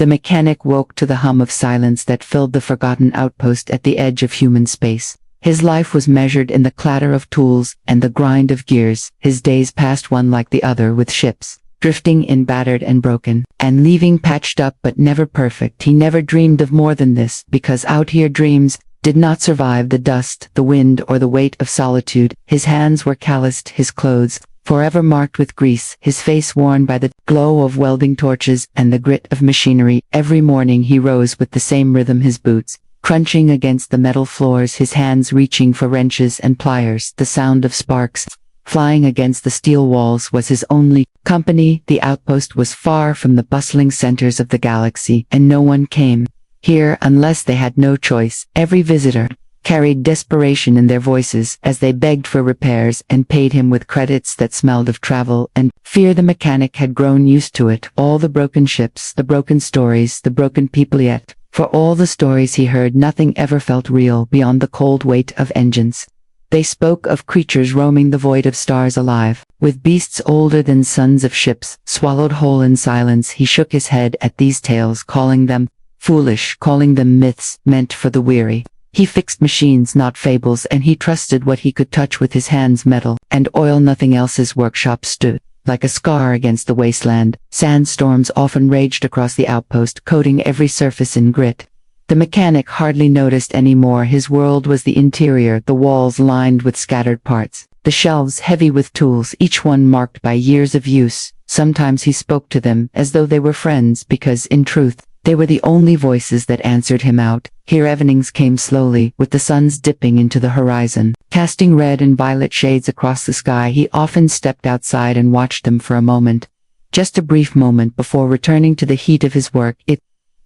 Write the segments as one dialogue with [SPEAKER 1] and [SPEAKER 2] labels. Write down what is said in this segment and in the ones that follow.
[SPEAKER 1] The mechanic woke to the hum of silence that filled the forgotten outpost at the edge of human space. His life was measured in the clatter of tools and the grind of gears. His days passed one like the other with ships, drifting in battered and broken, and leaving patched up but never perfect. He never dreamed of more than this, because out here dreams did not survive the dust, the wind, or the weight of solitude. His hands were calloused, his clothes forever marked with grease, his face worn by the glow of welding torches and the grit of machinery. Every morning he rose with the same rhythm, his boots crunching against the metal floors, his hands reaching for wrenches and pliers. The sound of sparks flying against the steel walls was his only company. The outpost was far from the bustling centers of the galaxy, and no one came here unless they had no choice. Every visitor carried desperation in their voices as they begged for repairs and paid him with credits that smelled of travel and fear. The mechanic had grown used to it, all the broken ships, the broken stories, the broken people. Yet, for all the stories he heard, nothing ever felt real beyond the cold weight of engines. They spoke of creatures roaming the void of stars, alive with beasts older than sons of ships, swallowed whole in silence. He shook his head at these tales, calling them foolish, calling them myths meant for the weary. He fixed machines, not fables, and he trusted what he could touch with his hands, metal and oil, nothing else. His workshop stood like a scar against the wasteland. Sandstorms often raged across the outpost, coating every surface in grit. The mechanic hardly noticed anymore. His world was the interior, the walls lined with scattered parts, the shelves heavy with tools, each one marked by years of use. Sometimes he spoke to them as though they were friends, because in truth, they were the only voices that answered him out. Here evenings came slowly, with the suns dipping into the horizon, casting red and violet shades across the sky. He often stepped outside and watched them for a moment, just a brief moment before returning to the heat of his work. It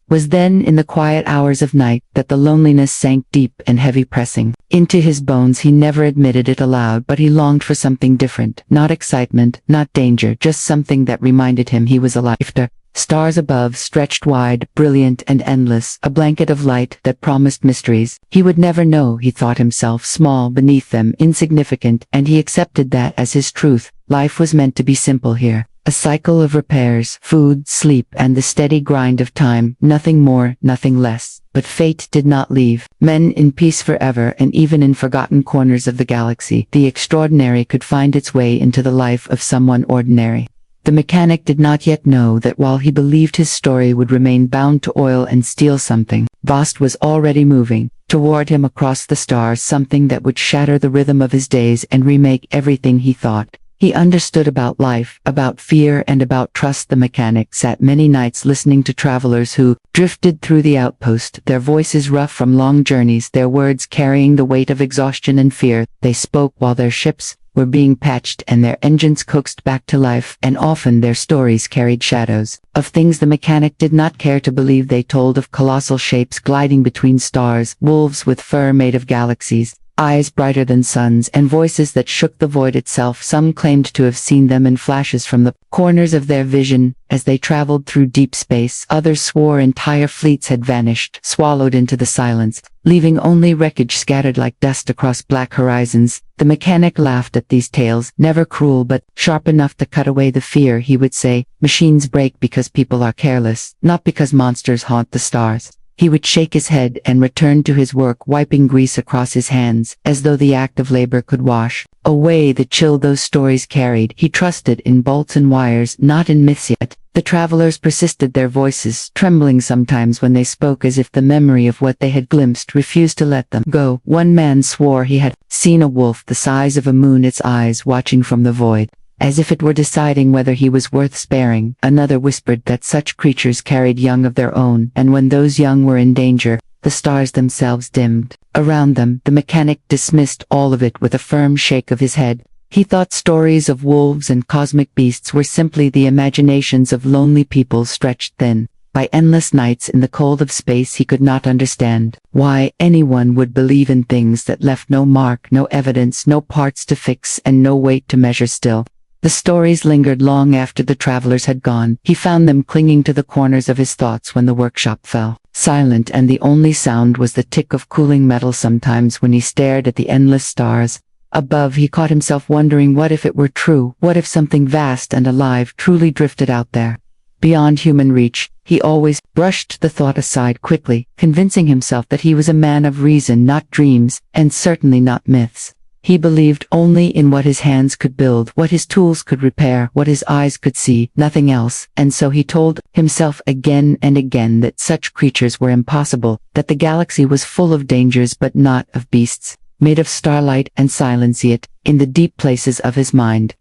[SPEAKER 1] was then, in the quiet hours of night, that the loneliness sank deep and heavy, pressing into his bones. He never admitted it aloud, but he longed for something different. Not excitement, not danger, just something that reminded him he was alive. The stars above stretched wide, brilliant and endless, a blanket of light that promised mysteries he would never know. He thought himself small beneath them, insignificant, and he accepted that as his truth. Life was meant to be simple here. A cycle of repairs, food, sleep, and the steady grind of time, nothing more, nothing less. But fate did not leave men in peace forever, and even in forgotten corners of the galaxy, the extraordinary could find its way into the life of someone ordinary. The mechanic did not yet know that while he believed his story would remain bound to oil and steel, something vast was already moving toward him across the stars, something that would shatter the rhythm of his days and remake everything he thought he understood about life, about fear, and about trust. The mechanic sat many nights listening to travelers who drifted through the outpost, their voices rough from long journeys, their words carrying the weight of exhaustion and fear. They spoke while their ships were being patched and their engines coaxed back to life, and often their stories carried shadows of things the mechanic did not care to believe. They told of colossal shapes gliding between stars, wolves with fur made of galaxies, eyes brighter than suns, and voices that shook the void itself. Some claimed to have seen them in flashes from the corners of their vision as they traveled through deep space. Others swore entire fleets had vanished, swallowed into the silence, leaving only wreckage scattered like dust across black horizons. The mechanic laughed at these tales, never cruel but sharp enough to cut away the fear. He would say, "Machines break because people are careless, not because monsters haunt the stars." He would shake his head and return to his work, wiping grease across his hands, as though the act of labor could wash away the chill those stories carried. He trusted in bolts and wires, not in myths. Yet the travelers persisted, their voices trembling sometimes when they spoke, as if the memory of what they had glimpsed refused to let them go. One man swore he had seen a wolf the size of a moon, its eyes watching from the void, as if it were deciding whether he was worth sparing. Another whispered that such creatures carried young of their own, and when those young were in danger, the stars themselves dimmed around them. The mechanic dismissed all of it with a firm shake of his head. He thought stories of wolves and cosmic beasts were simply the imaginations of lonely people stretched thin by endless nights in the cold of space. He could not understand why anyone would believe in things that left no mark, no evidence, no parts to fix, and no weight to measure. Still, the stories lingered long after the travelers had gone. He found them clinging to the corners of his thoughts when the workshop fell silent, and the only sound was the tick of cooling metal. Sometimes when he stared at the endless stars above, he caught himself wondering, what if it were true? What if something vast and alive truly drifted out there beyond human reach. He always brushed the thought aside quickly, convincing himself that he was a man of reason, not dreams, and certainly not myths. He believed only in what his hands could build, what his tools could repair, what his eyes could see, nothing else, and so he told himself again and again that such creatures were impossible, that the galaxy was full of dangers but not of beasts, made of starlight and silence. Yet, in the deep places of his mind,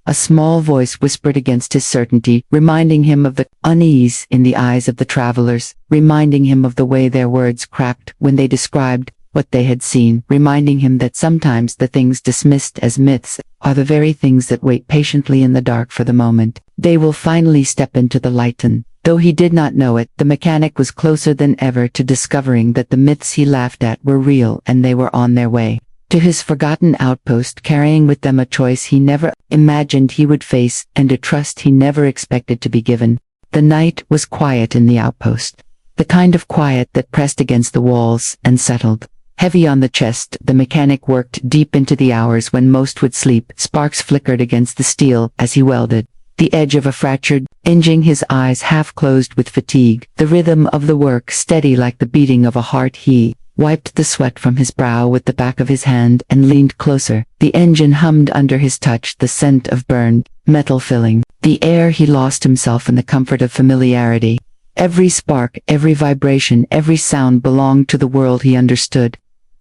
[SPEAKER 1] a small voice whispered against his certainty, reminding him of the unease in the eyes of the travelers, reminding him of the way their words cracked when they described what they had seen, reminding him that sometimes the things dismissed as myths are the very things that wait patiently in the dark for the moment they will finally step into the light. And, though he did not know it, the mechanic was closer than ever to discovering that the myths he laughed at were real, and they were on their way to his forgotten outpost, carrying with them a choice he never imagined he would face and a trust he never expected to be given. The night was quiet in the outpost, the kind of quiet that pressed against the walls and settled heavy on the chest. The mechanic worked deep into the hours when most would sleep. Sparks flickered against the steel as he welded the edge of a fractured engine, his eyes half closed with fatigue, the rhythm of the work steady like the beating of a heart. He wiped the sweat from his brow with the back of his hand and leaned closer. The engine hummed under his touch, the scent of burned metal filling the air. He lost himself in the comfort of familiarity. Every spark, every vibration, every sound belonged to the world he understood.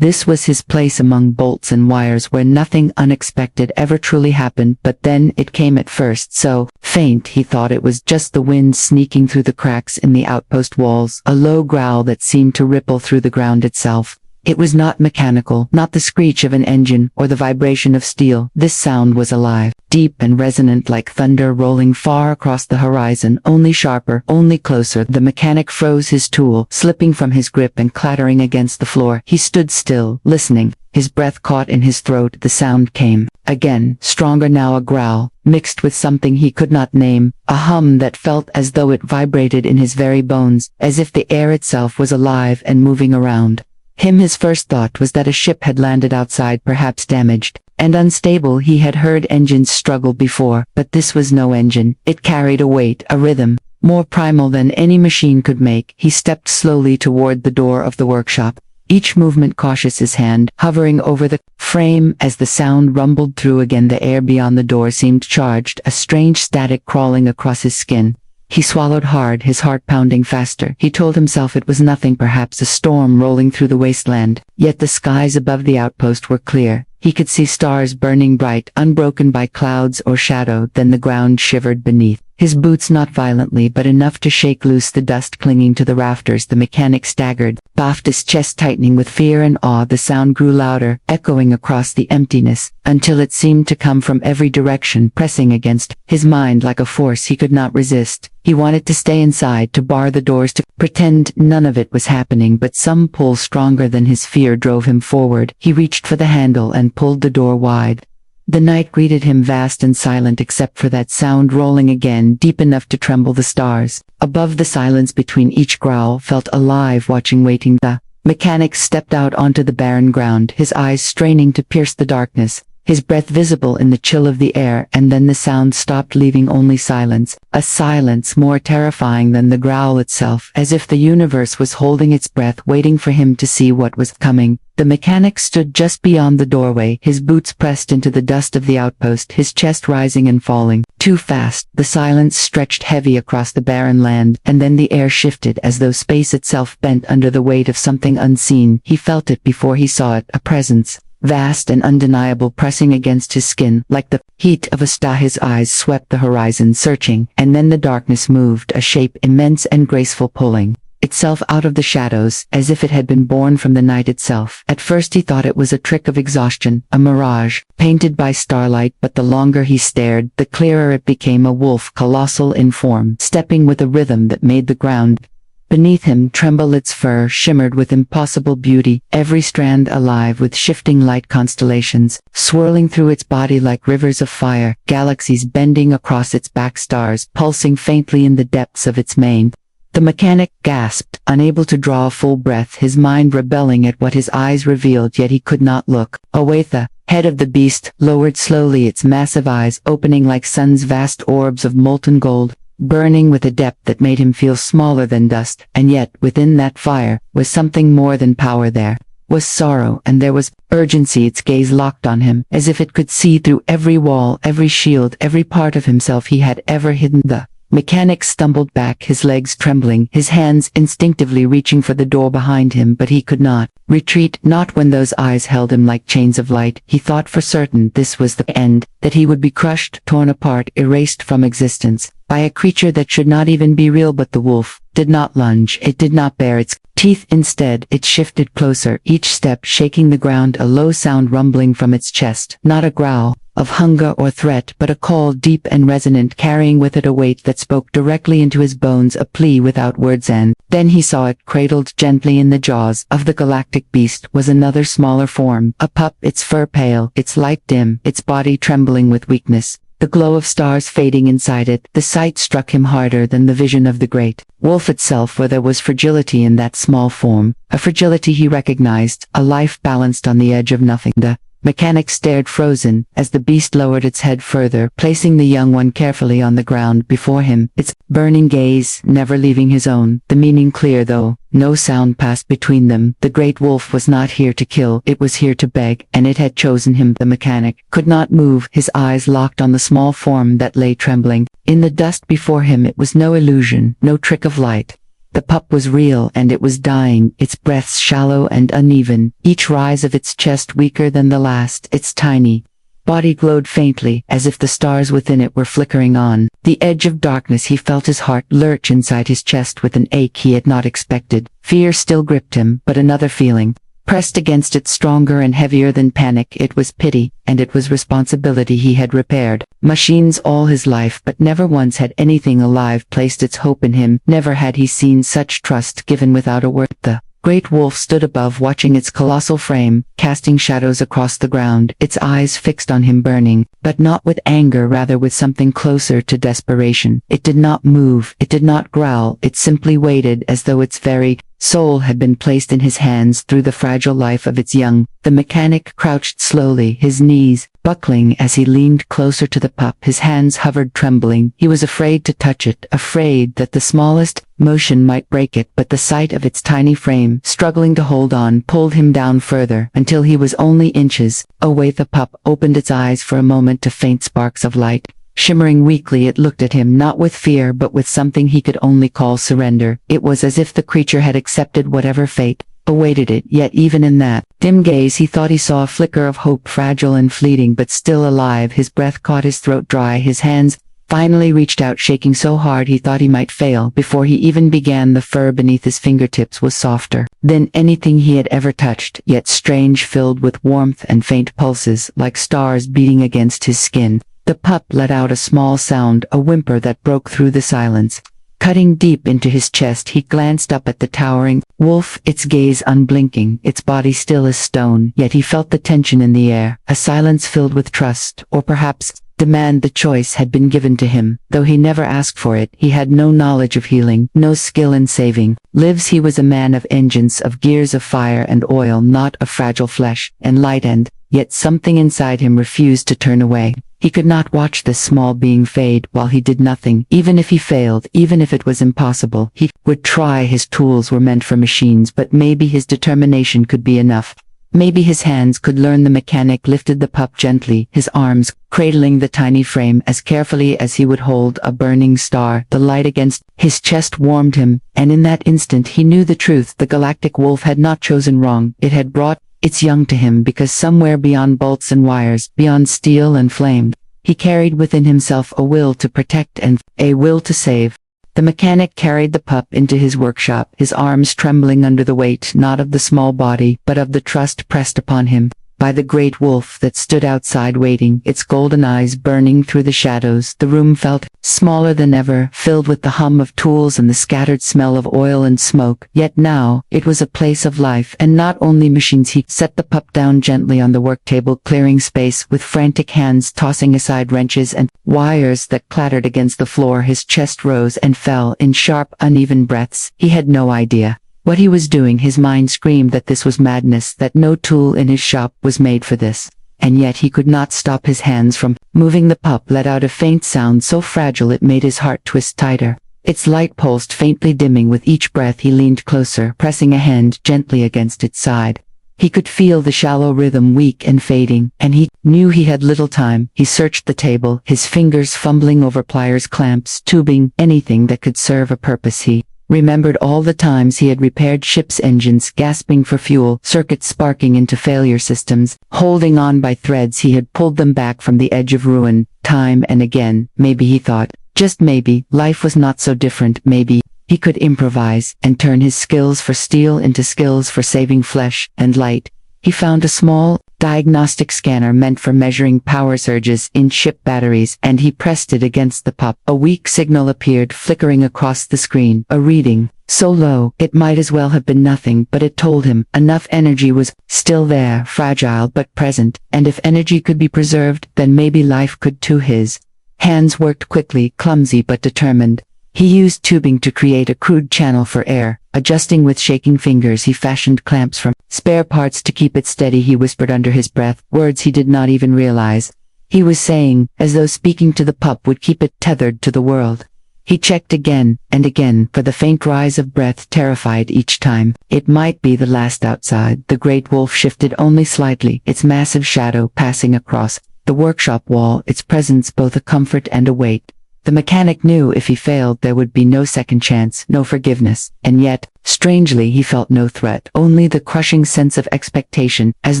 [SPEAKER 1] This was his place among bolts and wires, where nothing unexpected ever truly happened. But then it came, at first so faint he thought it was just the wind sneaking through the cracks in the outpost walls, a low growl that seemed to ripple through the ground itself. It was not mechanical, not the screech of an engine or the vibration of steel. This sound was alive, deep and resonant, like thunder rolling far across the horizon, only sharper, only closer. The mechanic froze, his tool slipping from his grip and clattering against the floor. He stood still, listening, his breath caught in his throat. The sound came again, stronger now, a growl, mixed with something he could not name, a hum that felt as though it vibrated in his very bones, as if the air itself was alive and moving around him. His first thought was that a ship had landed outside, perhaps damaged and unstable. He had heard engines struggle before, but this was no engine. It carried a weight, a rhythm, more primal than any machine could make. He stepped slowly toward the door of the workshop, each movement cautious, his hand hovering over the frame. As the sound rumbled through again, the air beyond the door seemed charged, a strange static crawling across his skin. He swallowed hard, his heart pounding faster. He told himself it was nothing, perhaps a storm rolling through the wasteland. Yet the skies above the outpost were clear. He could see stars burning bright, unbroken by clouds or shadow. Then the ground shivered beneath his boots, not violently, but enough to shake loose the dust clinging to the rafters. The mechanic staggered, baffled, his chest tightening with fear and awe. The sound grew louder, echoing across the emptiness, until it seemed to come from every direction, pressing against his mind like a force he could not resist. He wanted to stay inside, to bar the doors, to pretend none of it was happening, but some pull stronger than his fear drove him forward. He reached for the handle and pulled the door wide. The night greeted him, vast and silent, except for that sound rolling again, deep enough to tremble the stars. Above, the silence between each growl felt alive, watching, waiting. The mechanic stepped out onto the barren ground, his eyes straining to pierce the darkness, his breath visible in the chill of the air. And then the sound stopped, leaving only silence, a silence more terrifying than the growl itself, as if the universe was holding its breath, waiting for him to see what was coming. The mechanic stood just beyond the doorway, his boots pressed into the dust of the outpost, his chest rising and falling too fast. The silence stretched heavy across the barren land, and then the air shifted as though space itself bent under the weight of something unseen. He felt it before he saw it, a presence, vast and undeniable, pressing against his skin like the heat of a star. His eyes swept the horizon, searching, and then the darkness moved, a shape immense and graceful, pulling itself out of the shadows, as if it had been born from the night itself. At first he thought it was a trick of exhaustion, a mirage, painted by starlight, but the longer he stared, the clearer it became, a wolf, colossal in form, stepping with a rhythm that made the ground beneath him tremble. Its fur shimmered with impossible beauty, every strand alive with shifting light constellations, swirling through its body like rivers of fire, galaxies bending across its back, stars pulsing faintly in the depths of its mane. The mechanic gasped, unable to draw a full breath, his mind rebelling at what his eyes revealed, yet he could not look away. The head of the beast lowered slowly, its massive eyes opening like sun's vast orbs of molten gold. burning with a depth that made him feel smaller than dust, and yet, within that fire, was something more than power. There was sorrow, and there was urgency. Its gaze locked on him, as if it could see through every wall, every shield, every part of himself he had ever hidden. The mechanic stumbled back, his legs trembling, his hands instinctively reaching for the door behind him, but he could not retreat, not when those eyes held him like chains of light. He thought for certain this was the end, that he would be crushed, torn apart, erased from existence, by a creature that should not even be real. But the wolf did not lunge, it did not bare its teeth. Instead, it shifted closer, each step shaking the ground, a low sound rumbling from its chest, not a growl of hunger or threat, but a call deep and resonant, carrying with it a weight that spoke directly into his bones, a plea without words. And then he saw it, cradled gently in the jaws of the galactic beast, was another smaller form, a pup, its fur pale, its light dim, its body trembling with weakness, the glow of stars fading inside it. The sight struck him harder than the vision of the great wolf itself, for there was fragility in that small form, a fragility he recognized, a life balanced on the edge of nothing. The mechanic stared frozen, as the beast lowered its head further, placing the young one carefully on the ground before him, its burning gaze never leaving his own, the meaning clear though no sound passed between them. The great wolf was not here to kill, it was here to beg, and it had chosen him. The mechanic could not move, his eyes locked on the small form that lay trembling in the dust before him. It was no illusion, no trick of light. The pup was real, and it was dying, its breaths shallow and uneven, each rise of its chest weaker than the last. Its tiny body glowed faintly, as if the stars within it were flickering on the edge of darkness. He felt his heart lurch inside his chest with an ache he had not expected. Fear still gripped him, but another feeling pressed against it, stronger and heavier than panic. It was pity, and it was responsibility. He had repaired machines all his life, but never once had anything alive placed its hope in him. Never had he seen such trust given without a word. The great wolf stood above, watching its colossal frame, casting shadows across the ground, its eyes fixed on him, burning, but not with anger, rather with something closer to desperation. It did not move, it did not growl, it simply waited, as though its very soul had been placed in his hands through the fragile life of its young. The mechanic crouched slowly, his knees buckling as he leaned closer to the pup. His hands hovered trembling. He was afraid to touch it, afraid that the smallest motion might break it, but the sight of its tiny frame, struggling to hold on, pulled him down further, until he was only inches away. The pup opened its eyes for a moment to faint sparks of light. Shimmering weakly, it looked at him, not with fear but with something he could only call surrender. It was as if the creature had accepted whatever fate awaited it. Yet even in that dim gaze he thought he saw a flicker of hope, fragile and fleeting but still alive. His breath caught his throat dry. His hands finally reached out, shaking so hard he thought he might fail before he even began. The fur beneath his fingertips was softer than anything he had ever touched, yet strange, filled with warmth and faint pulses, like stars beating against his skin. The pup let out a small sound, a whimper that broke through the silence. Cutting deep into his chest, he glanced up at the towering wolf, its gaze unblinking, its body still as stone. Yet he felt the tension in the air, a silence filled with trust, or perhaps demand. The choice had been given to him, though he never asked for it. He had no knowledge of healing, no skill in saving lives. He was a man of engines, of gears of fire and oil, not of fragile flesh and light, and yet something inside him refused to turn away. He could not watch this small being fade while he did nothing. Even if he failed, even if it was impossible, he would try. His tools were meant for machines, but maybe his determination could be enough. Maybe his hands could learn. The mechanic lifted the pup gently, his arms cradling the tiny frame as carefully as he would hold a burning star. The light against his chest warmed him, and in that instant he knew the truth. The galactic wolf had not chosen wrong. It had brought its young to him because somewhere beyond bolts and wires, beyond steel and flame, he carried within himself a will to protect and a will to save. The mechanic carried the pup into his workshop, his arms trembling under the weight not of the small body but of the trust pressed upon him by the great wolf that stood outside waiting, its golden eyes burning through the shadows. The room felt smaller than ever, filled with the hum of tools and the scattered smell of oil and smoke. Yet now, it was a place of life, and not only machines. He set the pup down gently on the work table, clearing space with frantic hands, tossing aside wrenches and wires that clattered against the floor. His chest rose and fell in sharp, uneven breaths. He had no idea what he was doing. His mind screamed that this was madness, that no tool in his shop was made for this. and yet he could not stop his hands from moving. The pup let out a faint sound so fragile it made his heart twist tighter. Its light pulsed faintly, dimming with each breath. He leaned closer, pressing a hand gently against its side. He could feel the shallow rhythm, weak and fading, and he knew he had little time. He searched the table, his fingers fumbling over pliers, clamps, tubing, anything that could serve a purpose. He remembered all the times he had repaired ships' engines, gasping for fuel, circuits sparking into failure systems, holding on by threads. He had pulled them back from the edge of ruin, time and again. Maybe, he thought, just maybe, life was not so different. Maybe he could improvise and turn his skills for steel into skills for saving flesh and light. He found a small diagnostic scanner meant for measuring power surges in ship batteries, and he pressed it against the pup. A weak signal appeared, flickering across the screen, a reading so low it might as well have been nothing, but it told him enough energy was still there, fragile but present, and if energy could be preserved, then maybe life could too. His hands worked quickly, clumsy but determined. He used tubing to create a crude channel for air. Adjusting with shaking fingers, he fashioned clamps from spare parts to keep it steady. He whispered under his breath, words he did not even realize he was saying, as though speaking to the pup would keep it tethered to the world. He checked again and again, for the faint rise of breath terrified each time. It might be the last. Outside, the great wolf shifted only slightly, its massive shadow passing across the workshop wall, its presence both a comfort and a weight. The mechanic knew if he failed there would be no second chance, no forgiveness, and yet, strangely, he felt no threat, only the crushing sense of expectation, as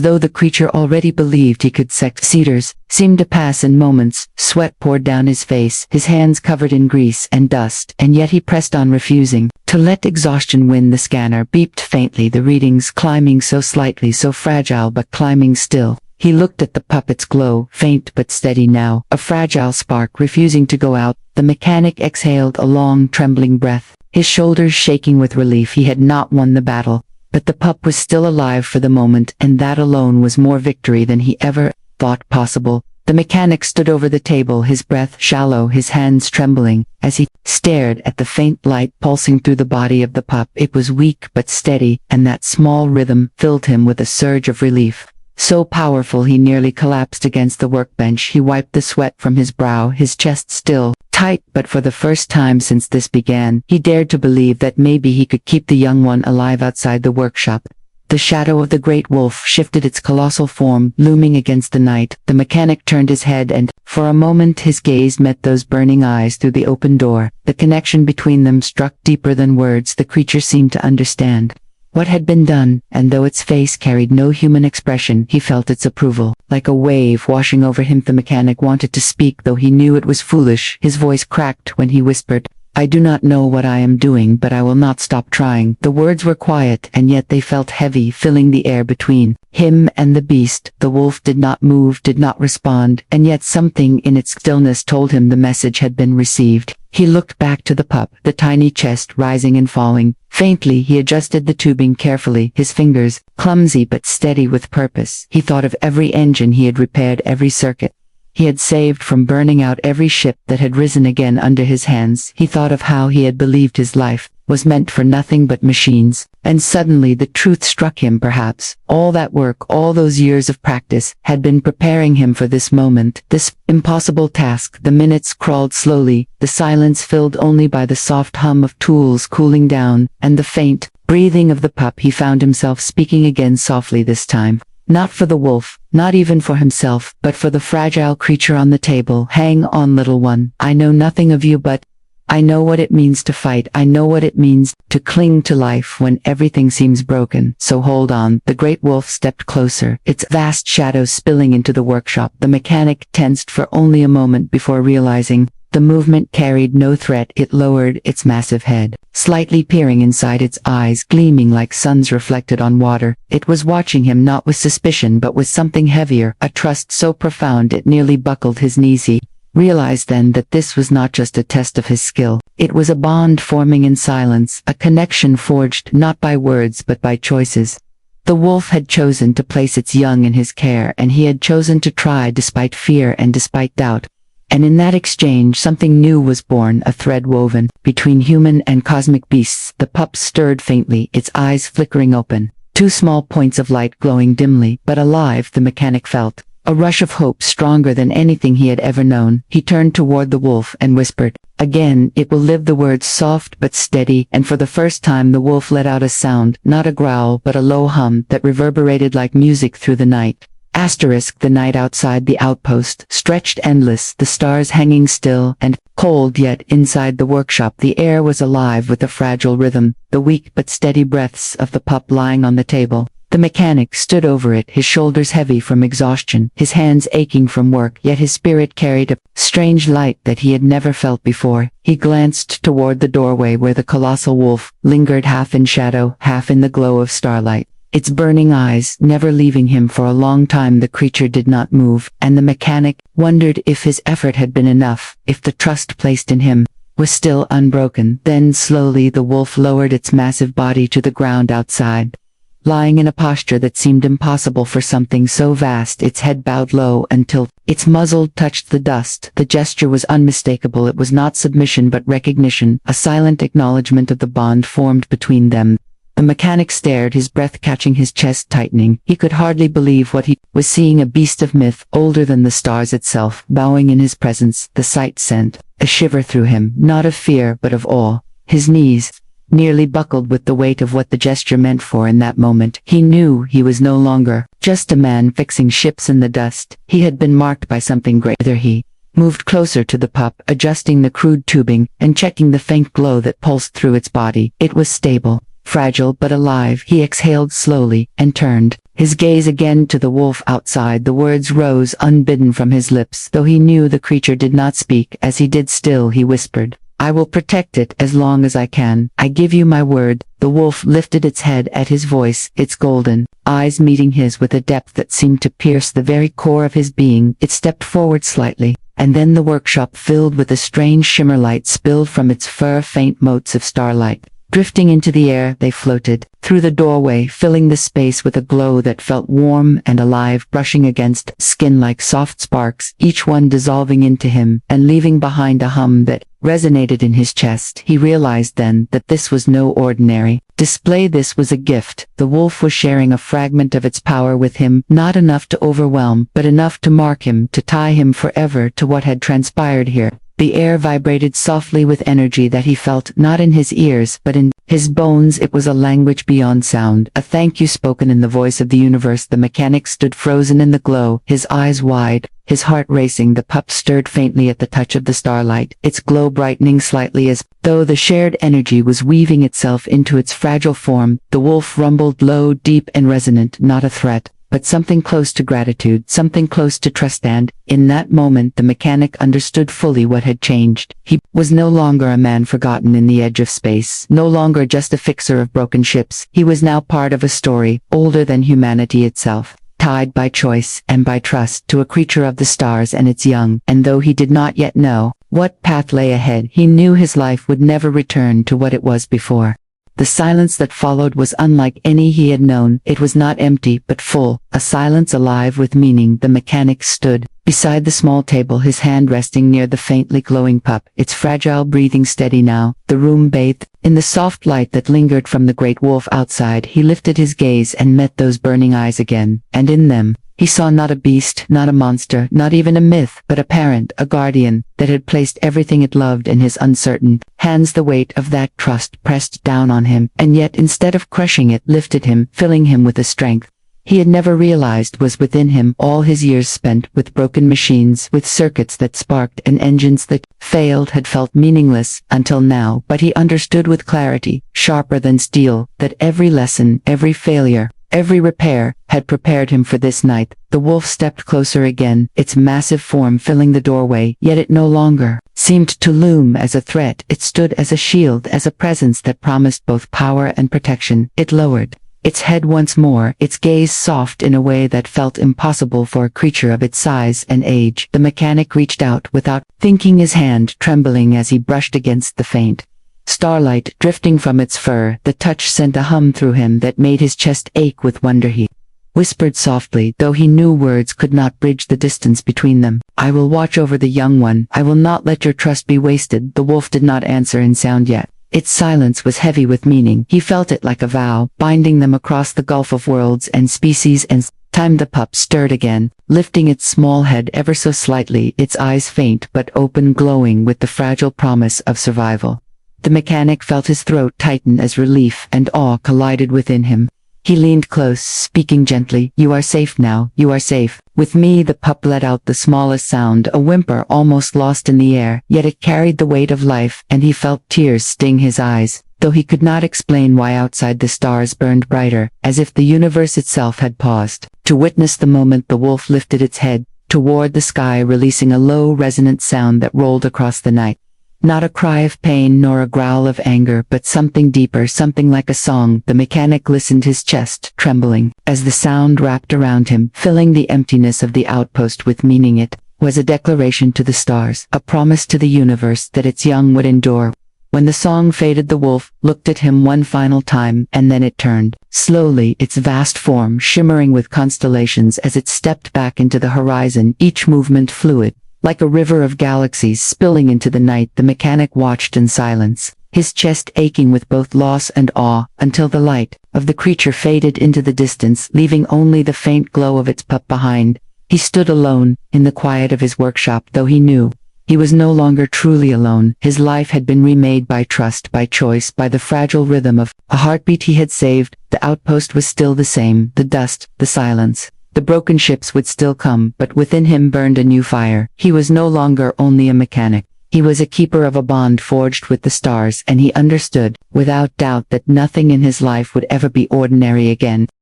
[SPEAKER 1] though the creature already believed he could succeed. Seemed to pass in moments. Sweat poured down his face, his hands covered in grease and dust, and yet he pressed on, refusing to let exhaustion win. The scanner beeped faintly, the readings climbing so slightly, so fragile but climbing still. He looked at the puppet's glow, faint but steady now, a fragile spark refusing to go out. The mechanic exhaled a long, trembling breath, his shoulders shaking with relief. He had not won the battle, but the pup was still alive for the moment, and that alone was more victory than he ever thought possible. The mechanic stood over the table, his breath shallow, his hands trembling, as he stared at the faint light pulsing through the body of the pup. It was weak but steady, and that small rhythm filled him with a surge of relief. So powerful he nearly collapsed against the workbench. He wiped the sweat from his brow, his chest still tight, but for the first time since this began, he dared to believe that maybe he could keep the young one alive outside the workshop. The shadow of the great wolf shifted, its colossal form looming against the night. The mechanic turned his head, and for a moment his gaze met those burning eyes through the open door. The connection between them struck deeper than words. The creature seemed to understand what had been done, and though its face carried no human expression, he felt its approval, like a wave washing over him. The mechanic wanted to speak, though he knew it was foolish. His voice cracked when he whispered, "I do not know what I am doing, but I will not stop trying." The words were quiet, and yet they felt heavy, filling the air between him and the beast. The wolf did not move, did not respond, and yet something in its stillness told him the message had been received. He looked back to the pup, the tiny chest rising and falling. Faintly, he adjusted the tubing carefully, his fingers clumsy but steady with purpose. He thought of every engine he had repaired, every circuit he had saved from burning out, every ship that had risen again under his hands. He thought of how he had believed his life was meant for nothing but machines. And suddenly the truth struck him. Perhaps all that work, all those years of practice, had been preparing him for this moment, this impossible task. The minutes crawled slowly, the silence filled only by the soft hum of tools cooling down, and the faint breathing of the pup. He found himself speaking again, softly this time. Not for the wolf, not even for himself, but for the fragile creature on the table. "Hang on, little one. I know nothing of you, but I know what it means to fight. I know what it means to cling to life when everything seems broken. So hold on." The great wolf stepped closer, its vast shadow spilling into the workshop. The mechanic tensed for only a moment before realizing the movement carried no threat. It lowered its massive head, slightly peering inside, its eyes gleaming like suns reflected on water. It was watching him, not with suspicion but with something heavier, a trust so profound it nearly buckled his knees. He realized then that this was not just a test of his skill. It was a bond forming in silence, a connection forged not by words but by choices. The wolf had chosen to place its young in his care, and he had chosen to try despite fear and despite doubt. And in that exchange something new was born, a thread woven between human and cosmic beasts. The pup stirred faintly, its eyes flickering open, two small points of light glowing dimly but alive. The mechanic felt A rush of hope stronger than anything he had ever known. He turned toward the wolf and whispered, "Again, it will live." The words soft but steady, and for the first time the wolf let out a sound, not a growl but a low hum that reverberated like music through the night. The night outside the outpost stretched endless, the stars hanging still and cold, yet inside the workshop the air was alive with the fragile rhythm, the weak but steady breaths of the pup lying on the table. The mechanic stood over it, his shoulders heavy from exhaustion, his hands aching from work, yet his spirit carried a strange light that he had never felt before. He glanced toward the doorway where the colossal wolf lingered, half in shadow, half in the glow of starlight. Its burning eyes never leaving him. For a long time the creature did not move, and the mechanic wondered if his effort had been enough, if the trust placed in him was still unbroken. Then slowly the wolf lowered its massive body to the ground outside. Lying in a posture that seemed impossible for something so vast, its head bowed low until its muzzle touched the dust. The gesture was unmistakable. It was not submission but recognition, a silent acknowledgement of the bond formed between them. The mechanic stared, his breath catching, his chest tightening. He could hardly believe what he was seeing, a beast of myth, older than the stars itself, bowing in his presence. The sight sent a shiver through him, not of fear but of awe. His knees nearly buckled with the weight of what the gesture meant. For in that moment he knew he was no longer just a man fixing ships in the dust. He had been marked by something greater. He moved closer to the pup, adjusting the crude tubing and checking the faint glow that pulsed through its body. It was stable, fragile but alive. He exhaled slowly and turned his gaze again to the wolf outside. The words rose unbidden from his lips, though he knew the creature did not speak. As he did still, he whispered, "I will protect it as long as I can. I give you my word." The wolf lifted its head at his voice, its golden eyes meeting his with a depth that seemed to pierce the very core of his being. It stepped forward slightly, and then the workshop filled with a strange shimmer. Light spilled from its fur, faint motes of starlight drifting into the air. They floated through the doorway, filling the space with a glow that felt warm and alive, brushing against skin like soft sparks, each one dissolving into him and leaving behind a hum that resonated in his chest. He realized then that this was no ordinary display. This was a gift. The wolf was sharing a fragment of its power with him, not enough to overwhelm, but enough to mark him, to tie him forever to what had transpired here. The air vibrated softly with energy that he felt not in his ears but in his bones. It was a language beyond sound, a thank you spoken in the voice of the universe. The mechanic stood frozen in the glow, his eyes wide, his heart racing. The pup stirred faintly at the touch of the starlight, its glow brightening slightly as though the shared energy was weaving itself into its fragile form. The wolf rumbled low, deep and resonant, not a threat, but something close to gratitude, something close to trust. And in that moment the mechanic understood fully what had changed. He was no longer a man forgotten in the edge of space, no longer just a fixer of broken ships. He was now part of a story older than humanity itself, tied by choice and by trust to a creature of the stars and its young. And though he did not yet know what path lay ahead, he knew his life would never return to what it was before. The silence that followed was unlike any he had known. It was not empty but full, a silence alive with meaning. The mechanic stood beside the small table, his hand resting near the faintly glowing pup, its fragile breathing steady now. The room bathed in the soft light that lingered from the great wolf outside. He lifted his gaze and met those burning eyes again, and in them he saw not a beast, not a monster, not even a myth, but a parent, a guardian, that had placed everything it loved in his uncertain hands. The weight of that trust pressed down on him, and yet instead of crushing it, lifted him, filling him with a strength he had never realized was within him. All his years spent with broken machines, with circuits that sparked and engines that failed, had felt meaningless until now. But he understood with clarity, sharper than steel, that every lesson, every failure, every repair had prepared him for this night. The wolf stepped closer again, its massive form filling the doorway, yet it no longer seemed to loom as a threat. It stood as a shield, as a presence that promised both power and protection. It lowered its head once more, its gaze soft in a way that felt impossible for a creature of its size and age. The mechanic reached out without thinking, his hand trembling as he brushed against the faint starlight drifting from its fur. The touch sent a hum through him that made his chest ache with wonder. He whispered softly, though he knew words could not bridge the distance between them, "I will watch over the young one. I will not let your trust be wasted." The wolf did not answer in sound yet. Its silence was heavy with meaning. He felt it like a vow, binding them across the gulf of worlds and species. And Time the pup stirred again, lifting its small head ever so slightly, its eyes faint but open, glowing with the fragile promise of survival. The mechanic felt his throat tighten as relief and awe collided within him. He leaned close, speaking gently, "You are safe now, you are safe. With me." The pup let out the smallest sound, a whimper almost lost in the air, yet it carried the weight of life, and he felt tears sting his eyes, though he could not explain why. Outside the stars burned brighter, as if the universe itself had paused to witness the moment the wolf lifted its head toward the sky, releasing a low, resonant sound that rolled across the night. Not a cry of pain nor a growl of anger, but something deeper, something like a song. The mechanic listened, his chest trembling, as the sound wrapped around him, filling the emptiness of the outpost with meaning. It was a declaration to the stars, a promise to the universe that its young would endure. When the song faded, the wolf looked at him one final time, and then it turned, slowly, its vast form shimmering with constellations as it stepped back into the horizon, each movement fluid, like a river of galaxies spilling into the night. The mechanic watched in silence, his chest aching with both loss and awe, until the light of the creature faded into the distance, leaving only the faint glow of its pup behind. He stood alone, in the quiet of his workshop, though he knew he was no longer truly alone. His life had been remade by trust, by choice, by the fragile rhythm of a heartbeat he had saved. The outpost was still the same, the dust, the silence. The broken ships would still come, but within him burned a new fire. He was no longer only a mechanic. He was a keeper of a bond forged with the stars, and he understood, without doubt, that nothing in his life would ever be ordinary again.